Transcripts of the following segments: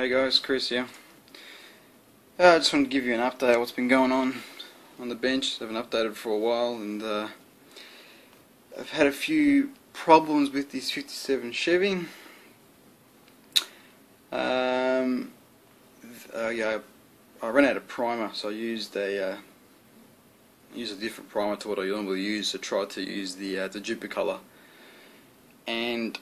Hey guys, Chris here. I just wanted to give you an update on what's been going on the bench. I haven't updated for a while, and I've had a few problems with this 57 Chevy. Yeah, I ran out of primer, so I used a different primer to what I normally use. To try to use the Duplicolor, and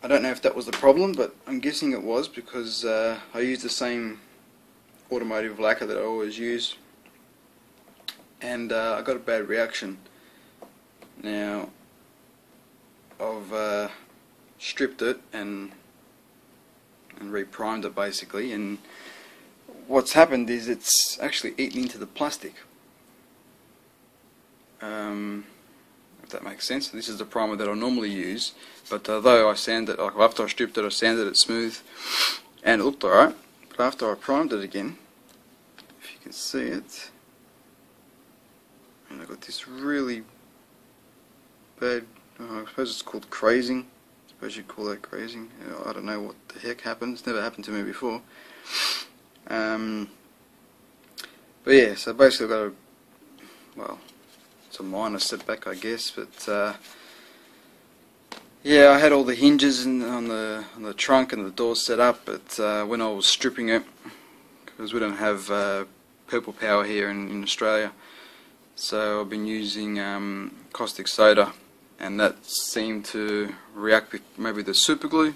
I don't know if that was the problem, but I'm guessing it was because I used the same automotive lacquer that I always use, and I got a bad reaction. Now I've stripped it and re-primed it basically, and what's happened is it's actually eaten into the plastic. If that makes sense. This is the primer that I normally use, but though I sanded it, like after I stripped it, I sanded it smooth and it looked alright, but after I primed it again, if you can see it, and I got this really bad, I suppose it's called crazing. I suppose you'd call that crazing. I don't know what the heck happened. It's never happened to me before. But yeah, so basically I've got a, well, it's a minor setback, I guess, but yeah, I had all the hinges on the trunk and the doors set up, but when I was stripping it, because we don't have purple power here in Australia, so I've been using caustic soda, and that seemed to react with maybe the super glue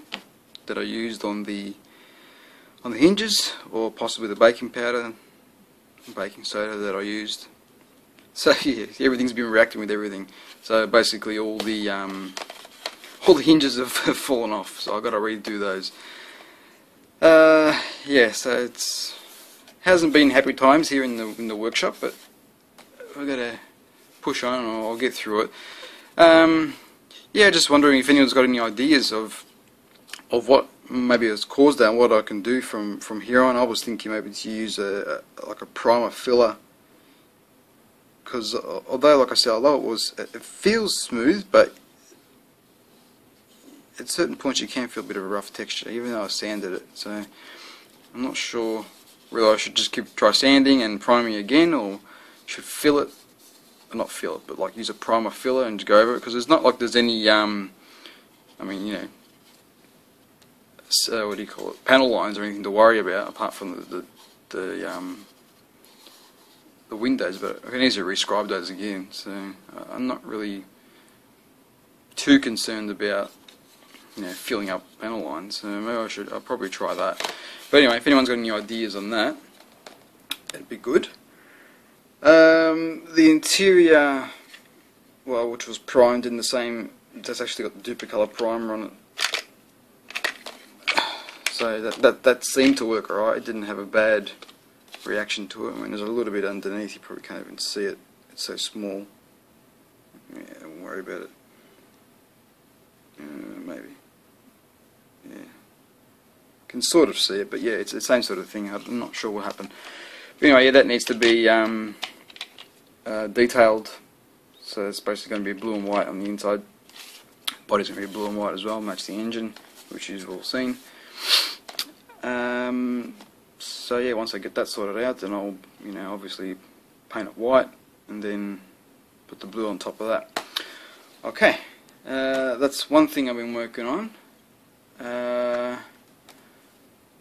that I used on the hinges, or possibly the baking powder, baking soda that I used. So yeah, everything's been reacting with everything. So basically all the hinges have fallen off. So I've got to redo those. Yeah, so it's hasn't been happy times here in the workshop, but I've got to push on, and I'll get through it. Yeah, just wondering if anyone's got any ideas of what maybe has caused that and what I can do from here on. I was thinking maybe to use like a primer filler, because although, like I said, although it feels smooth, but at certain points you can feel a bit of a rough texture, even though I sanded it. So I'm not sure whether I should just try sanding and priming again, or should fill it, or not fill it, but like use a primer filler and just go over it, because it's not like there's any I mean, you know, so what do you call it, panel lines or anything to worry about apart from the windows, but I can easily rescribe those again, so I'm not really too concerned about, you know, filling up panel lines. So maybe I'll probably try that. But anyway, if anyone's got any ideas on that, that'd be good. The interior, well, which was primed in the same, that's actually got the Duplicolor primer on it. So that seemed to work alright. It didn't have a bad reaction to it. I mean, there's a little bit underneath, you probably can't even see it, it's so small. Yeah, don't worry about it. Maybe. Yeah. Can sort of see it, but yeah, it's the same sort of thing. I'm not sure what happened. But anyway, yeah, that needs to be detailed. So it's basically going to be blue and white on the inside. Body's going to be blue and white as well, match the engine, which you've all seen. So yeah, once I get that sorted out, then I'll, you know, obviously paint it white and then put the blue on top of that. Okay, that's one thing I've been working on.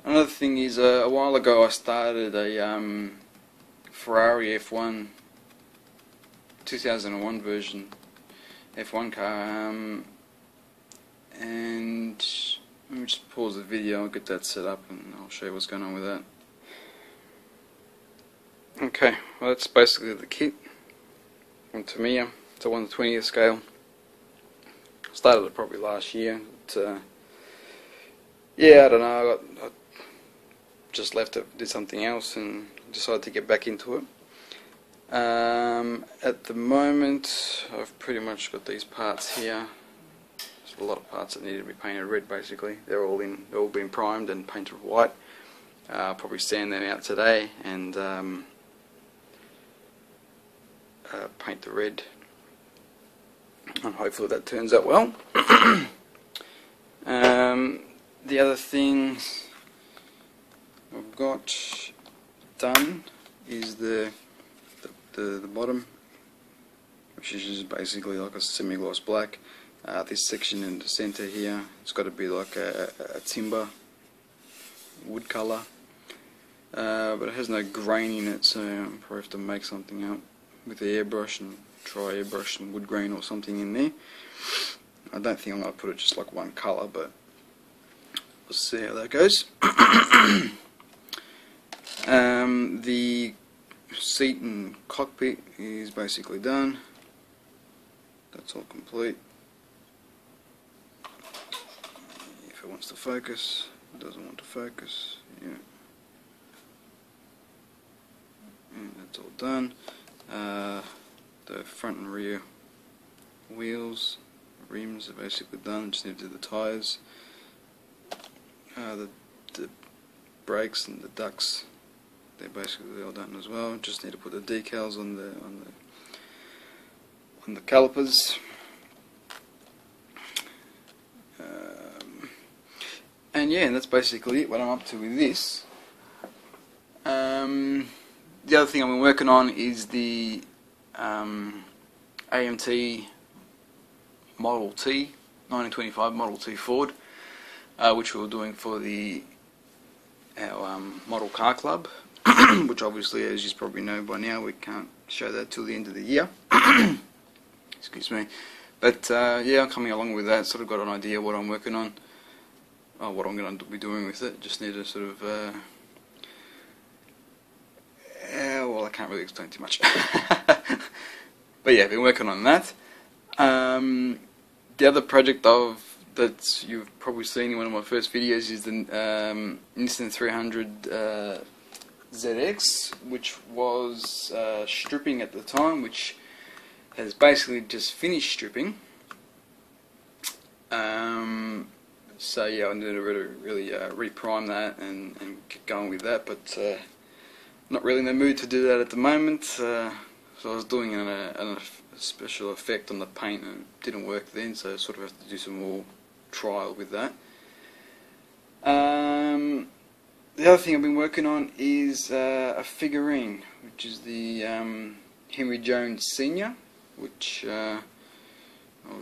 Another thing is, a while ago I started a Ferrari F1 2001 version F1 car, and let me just pause the video, I'll get that set up and I'll show you what's going on with that. Okay, well that's basically the kit from Tamiya. It's a 1/20th scale. Started it probably last year, but yeah, I don't know, I just left it, did something else and decided to get back into it. At the moment I've pretty much got these parts here. There's a lot of parts that need to be painted red basically. They're all been primed and painted white. I'll probably sand them out today and paint the red, and hopefully that turns out well. The other thing I've got done is the bottom, which is just basically like a semi-gloss black. This section in the center here, it's got to be like a timber wood colour, but it has no grain in it, so I'll probably have to make something up with the airbrush and try airbrush some wood grain or something in there. I don't think I'm going to put it just like one colour, but we'll see how that goes. The seat and cockpit is basically done. That's all complete. If it wants to focus, it doesn't want to focus. Yeah. And that's all done. The front and rear wheels, rims are basically done. Just need to do the tyres. The brakes and the ducts, they're basically all done as well. Just need to put the decals on the calipers. And yeah, that's basically it, what I'm up to with this. The other thing I've been working on is the AMT Model T, 1925 Model T Ford, which we were doing for our model car club, which obviously, as you probably know by now, we can't show that till the end of the year. Excuse me. But yeah, I'm coming along with that. Sort of got an idea what I'm working on, what I'm going to be doing with it. Just need to sort of well, I can't really explain too much. But yeah, I've been working on that. The other project that you've probably seen in one of my first videos is the Nissan 300 ZX, which was stripping at the time, which has basically just finished stripping. So yeah, I need to really reprime that and get going with that, but not really in the mood to do that at the moment. So I was doing a special effect on the paint and it didn't work then, so I sort of have to do some more trial with that. The other thing I've been working on is a figurine, which is the Henry Jones Sr., which I'll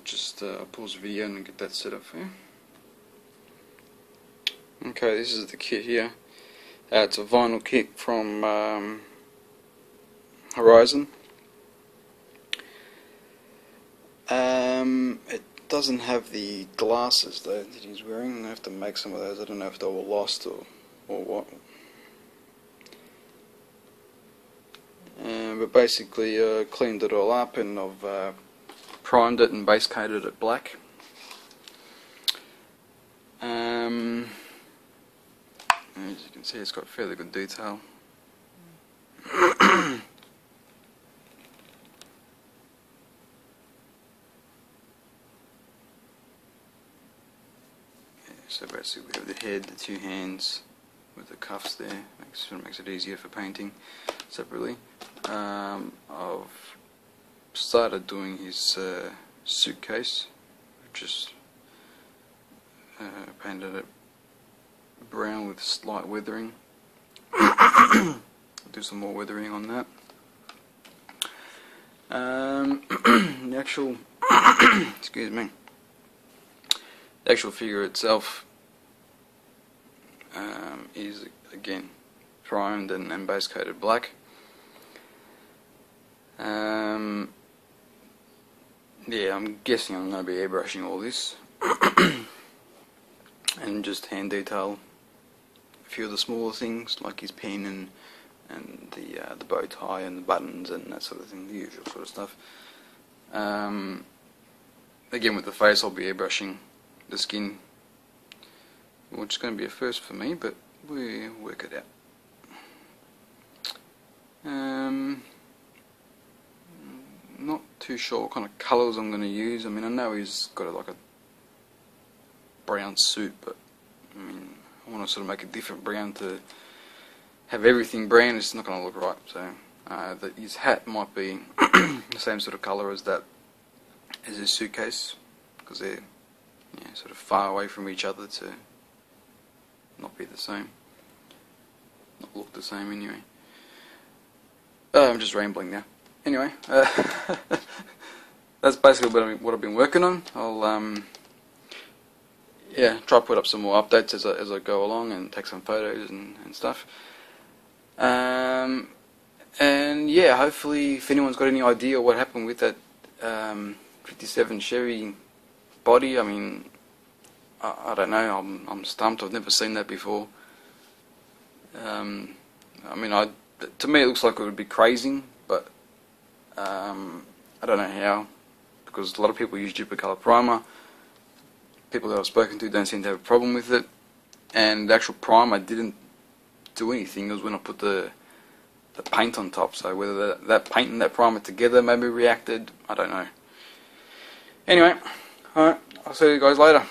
just pause the video and get that set up for you. Okay, this is the kit here. It's a vinyl kit from Horizon. It doesn't have the glasses though that he's wearing. I have to make some of those. I don't know if they were lost or what. But basically cleaned it all up and I've primed it and base coated it black. As you can see, it's got fairly good detail. So basically we have the head, the two hands with the cuffs there, makes it easier for painting separately. I've started doing his suitcase, just painted it brown with slight weathering. I'll do some more weathering on that. The actual excuse me. The actual figure itself is again primed and base coated black. Yeah, I'm guessing I'm going to be airbrushing all this and just hand detail a few of the smaller things like his pen and the bow tie and the buttons and that sort of thing, the usual sort of stuff. Again, with the face I'll be airbrushing the skin, which is going to be a first for me, but we'll work it out. Not too sure what kind of colours I'm going to use. I mean, I know he's got like a brown suit, but I mean, I want to sort of make a different brown. To have everything brown, it's not going to look right. So his hat might be the same sort of colour as that, as his suitcase, because they're sort of far away from each other to not be the same. not look the same anyway. I'm just rambling now. Anyway, that's basically what I've been working on. I'll yeah, try to put up some more updates as I go along and take some photos and stuff. And yeah, hopefully if anyone's got any idea what happened with that 57 Chevy body, I mean, I don't know, I'm stumped. I've never seen that before. I mean, to me it looks like it would be crazing, but I don't know how, because a lot of people use duplicolor primer. People that I've spoken to don't seem to have a problem with it, and the actual primer didn't do anything. It was when I put the paint on top, so whether that paint and that primer together maybe reacted, I don't know. Anyway, alright, I'll see you guys later.